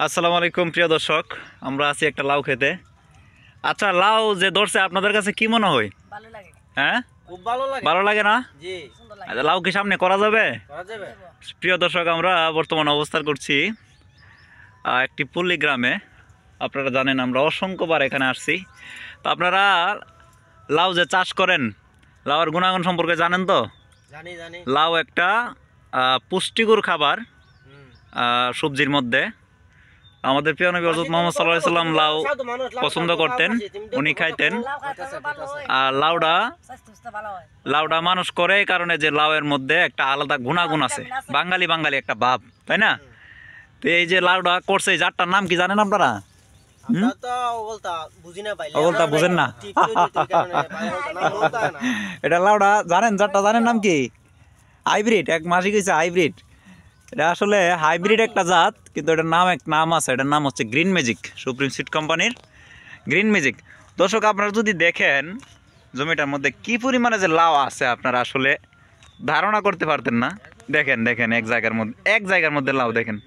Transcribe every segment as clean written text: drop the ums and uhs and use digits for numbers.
আসসালামু আলাইকুম প্রিয় দর্শক, আমরা আছি একটা লাউ খেতে। আচ্ছা, লাউ যে ধরছে আপনাদের কাছে কি মনে হয়? ভালো লাগে। হ্যাঁ, খুব ভালো লাগে। ভালো লাগে না? জি, সুন্দর লাগে। আচ্ছা, লাউ কি সামনে করা যাবে? করা যাবে। প্রিয় দর্শক, আমরা বর্তমানে অবস্থান করছি একটি পল্লী গ্রামে। আপনারা জানেন আমরা অসংখ্যবার এখানে আসছি। তো আপনারা লাউ যে চাষ করেন, লাউয়ের গুণাগুণ সম্পর্কে জানেন তো? জানি জানি। লাউ একটা পুষ্টিকর খাবার সবজির মধ্যে। আমাদের প্রিয় নবী হযরত মুহাম্মদ সাল্লাল্লাহু আলাইহি সাল্লাম লাউ পছন্দ করতেন, উনি খাইতেন। আর লাউটা মানুষ করে এই কারণে যে লাউয়ের মধ্যে একটা আলাদা গুণাগুণ আছে, বাঙালি বাঙালি একটা ভাব, তাই না? তো এই যে লাউটা করছে, এই জাতটার নাম কি জানেন আপনারা? বুঝেন না? এটা লাউটা জানেন, জাতটা জানেন নাম কি? হাইব্রিড। এক মাসি কইছে হাইব্রিড। এটা আসলে হাইব্রিড একটা জাত, কিন্তু এটার নাম আছে। এটার নাম হচ্ছে গ্রিন ম্যাজিক, সুপ্রিম সিড কোম্পানির গ্রিন ম্যাজিক। দর্শক, আপনারা যদি দেখেন জমিটার মধ্যে কি পরিমাণে যে লাউ আছে, আপনারা আসলে ধারণা করতে পারতেন না। দেখেন দেখেন, এক জায়গার মধ্যে লাউ দেখেন,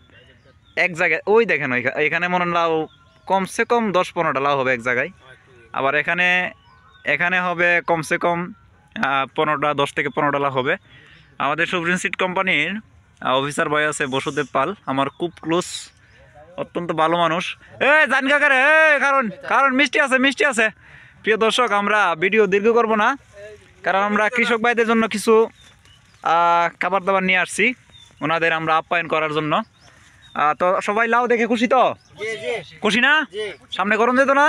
এক জায়গায় ওই দেখেন, এখানে মনে লাউ কমসে কম 10-15টা লাউ হবে এক জায়গায়। আবার এখানে হবে কমসে কম 10 থেকে 15টা লাউ হবে। আমাদের সুপ্রিম সিড কোম্পানির অফিসার বয় আছে বসুদেব পাল, আমার খুব ক্লোজ, অত্যন্ত ভালো মানুষ। জান কাকারে, কারণ মিষ্টি আছে। প্রিয় দর্শক, আমরা ভিডিও দীর্ঘ করব না, কারণ আমরা কৃষক ভাইদের জন্য কিছু খাবার দাবার নিয়ে আসছি, ওনাদের আমরা আপ্যায়ন করার জন্য। তো সবাই লাউ দেখে খুশি তো? খুশি না? সামনে করণ যেত না?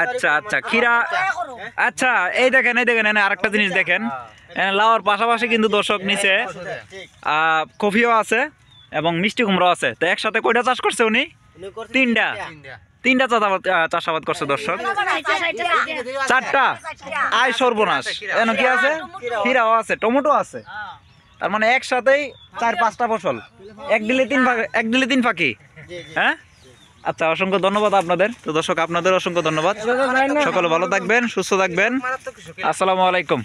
আচ্ছা আচ্ছা, খিরা। আচ্ছা, এই দেখেন আরেকটা জিনিস দেখেন, লাউর পাশাপাশি কিন্তু দর্শক নিচে কফিও আছে এবং মিষ্টি কুমড়ো আছে। তো একসাথে কয়টা চাষ করছে উনি? তিনটা চাষাবাদ করছে দর্শক। 4টা। আয় সর্বনাশ। এন কি আছে? খিরাও আছে, টমেটো আছে। তার মানে একসাথেই 4-5টা ফসল, এক দিলে তিন ফাঁকি। হ্যাঁ, আচ্ছা, অসংখ্য ধন্যবাদ আপনাদের। তো দর্শক, আপনাদের অসংখ্য ধন্যবাদ। সকলে ভালো থাকবেন, সুস্থ থাকবেন। আসসালামু আলাইকুম।